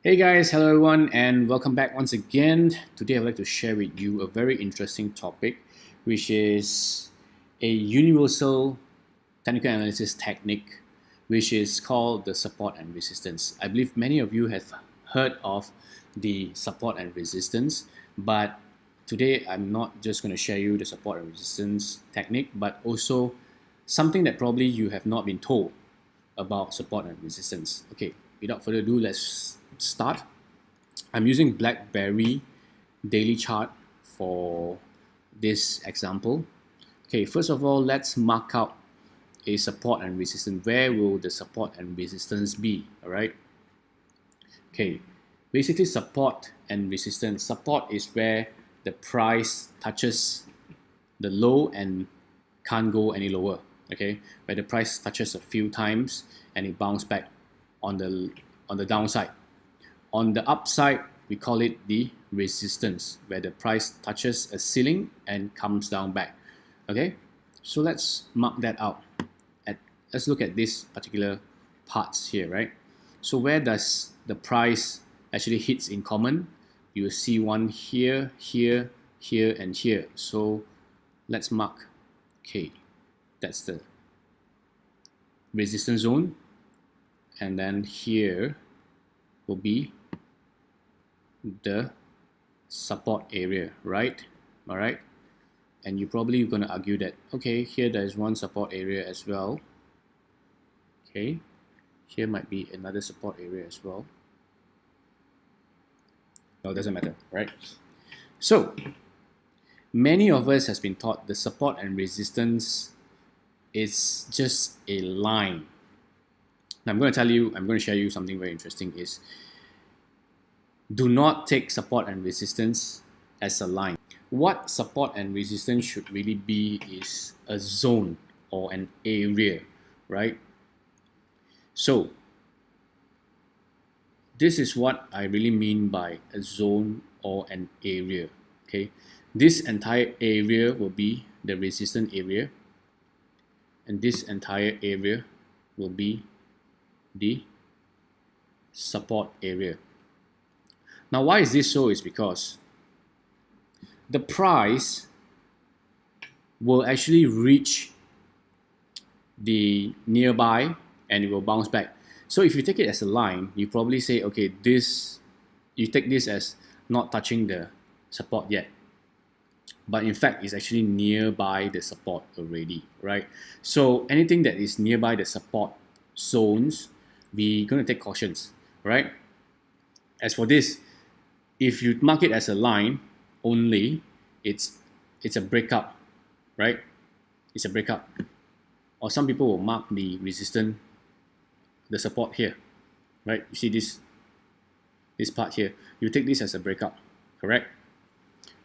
Hey guys, hello everyone, and welcome back once again. Today I'd like to share with you a very interesting topic, which is a universal technical analysis technique, which is called the support and resistance. I believe many of you have heard of the support and resistance, but today I'm not just going to share you the support and resistance technique, but also something that probably you have not been told about support and resistance. Okay, without further ado, let's start. I'm using BlackBerry daily chart for this example. Okay, first of all, let's mark out a support and resistance. Where will the support and resistance be? All right. Okay, basically support and resistance. Support is where the price touches the low and can't go any lower. Okay, where the price touches a few times and it bounces back on the downside. On the upside, we call it the resistance, where the price touches a ceiling and comes down back. Okay, so let's mark that out. Let's look at these particular parts here, right? So where does the price actually hits in common? You will see one here, here, here, and here. So let's mark. Okay, that's the resistance zone, and then here will be the support area, right? All right, and you're probably going to argue that, okay, here there is one support area as well. Okay, here might be another support area as well. Well, it doesn't matter, right? So many of us has been taught the support and resistance is just a line. Now I'm going to share you something very interesting is, do not take support and resistance as a line. What support and resistance should really be is a zone or an area, right? So this is what I really mean by a zone or an area. Okay, this entire area will be the resistance area, and this entire area will be the support area. Now, why is this so? Is because the price will actually reach the nearby and it will bounce back. So if you take it as a line, you probably say, okay, you take this as not touching the support yet. But in fact, it's actually nearby the support already, right? So anything that is nearby the support zones, we're going to take cautions, right? As for this, if you mark it as a line only, it's a breakup, right? It's a breakup. Or some people will mark the resistance, the support here, right? You see this part here. You take this as a breakup, correct?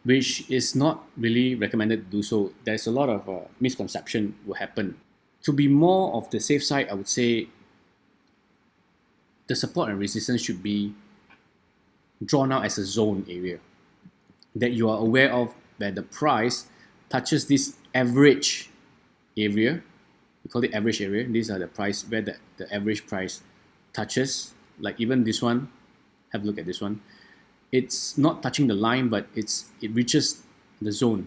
Which is not really recommended to do so. There's a lot of misconception will happen. To be more of the safe side, I would say the support and resistance should be drawn out as a zone area that you are aware of, where the price touches this average area. We call it average area. These are the price where the average price touches. Like even this one, have a look at this one. It's not touching the line, but it reaches the zone.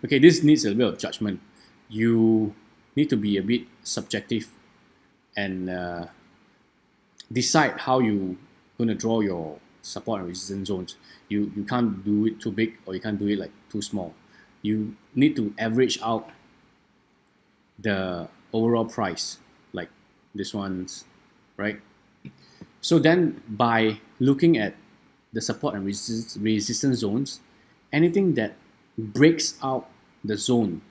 Okay, this needs a little bit of judgment. You need to be a bit subjective and decide how you going to draw your support and resistance zones. You can't do it too big, or you can't do it like too small. You need to average out the overall price, like this one's, right? So then by looking at the support and resistance zones, anything that breaks out the zone,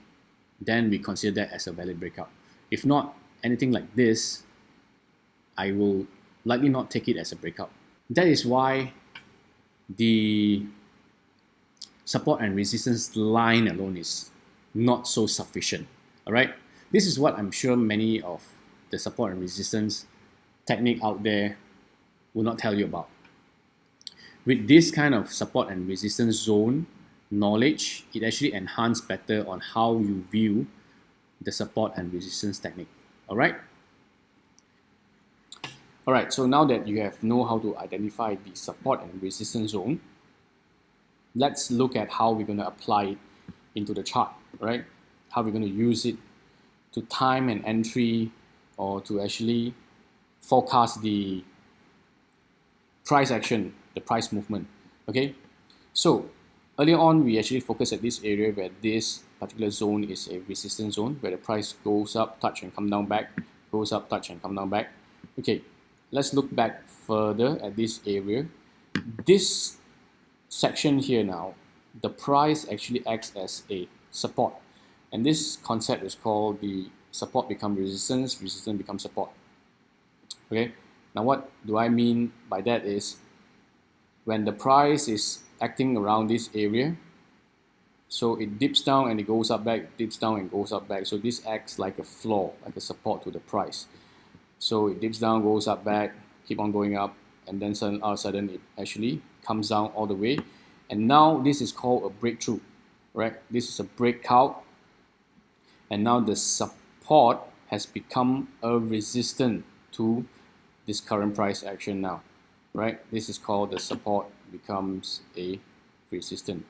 then we consider that as a valid breakout. If not, anything like this, I will likely not take it as a breakout. That is why the support and resistance line alone is not so sufficient. All right, this is what I'm sure many of the support and resistance technique out there will not tell you about. With this kind of support and resistance zone knowledge, it actually enhances better on how you view the support and resistance technique. All right. Alright, so now that you have know how to identify the support and resistance zone, let's look at how we're going to apply it into the chart, right? How we're going to use it to time an entry or to actually forecast the price action, the price movement. Okay, so earlier on we actually focused at this area where this particular zone is a resistance zone where the price goes up, touch and come down back, goes up, touch and come down back. Okay, let's look back further at this area. This section here now, the price actually acts as a support, and this concept is called the support become resistance, resistance become support. Okay, now what do I mean by that is when the price is acting around this area, so it dips down and it goes up back, dips down and goes up back, so this acts like a floor, like a support to the price. So it dips down, goes up back, keep on going up, and then all of a sudden it actually comes down all the way, and now this is called a breakthrough, right? This is a breakout, and now the support has become a resistance to this current price action now, right? This is called the support becomes a resistance.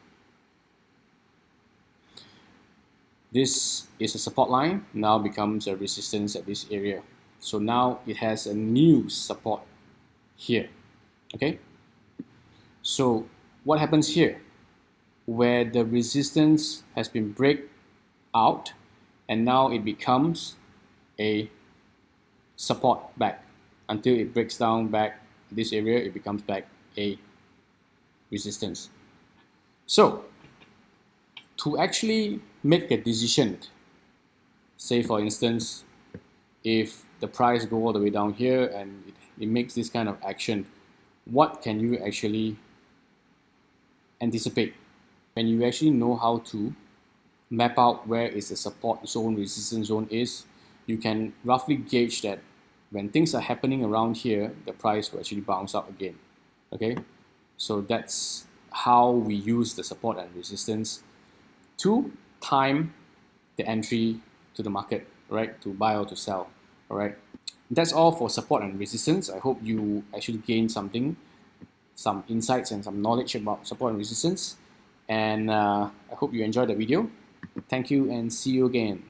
This is a support line, now becomes a resistance at this area. So now it has a new support here, okay? So what happens here? Where the resistance has been break out and now it becomes a support back until it breaks down back this area, it becomes back a resistance. So to actually make a decision, say for instance, if the price go all the way down here and it makes this kind of action, what can you actually anticipate? When you actually know how to map out where is the support zone, resistance zone is, you can roughly gauge that when things are happening around here, the price will actually bounce up again. Okay, so that's how we use the support and resistance to time the entry to the market, right? To buy or to sell. All right, that's all for support and resistance. I hope you actually gained something, some insights and some knowledge about support and resistance. And I hope you enjoyed the video. Thank you and see you again.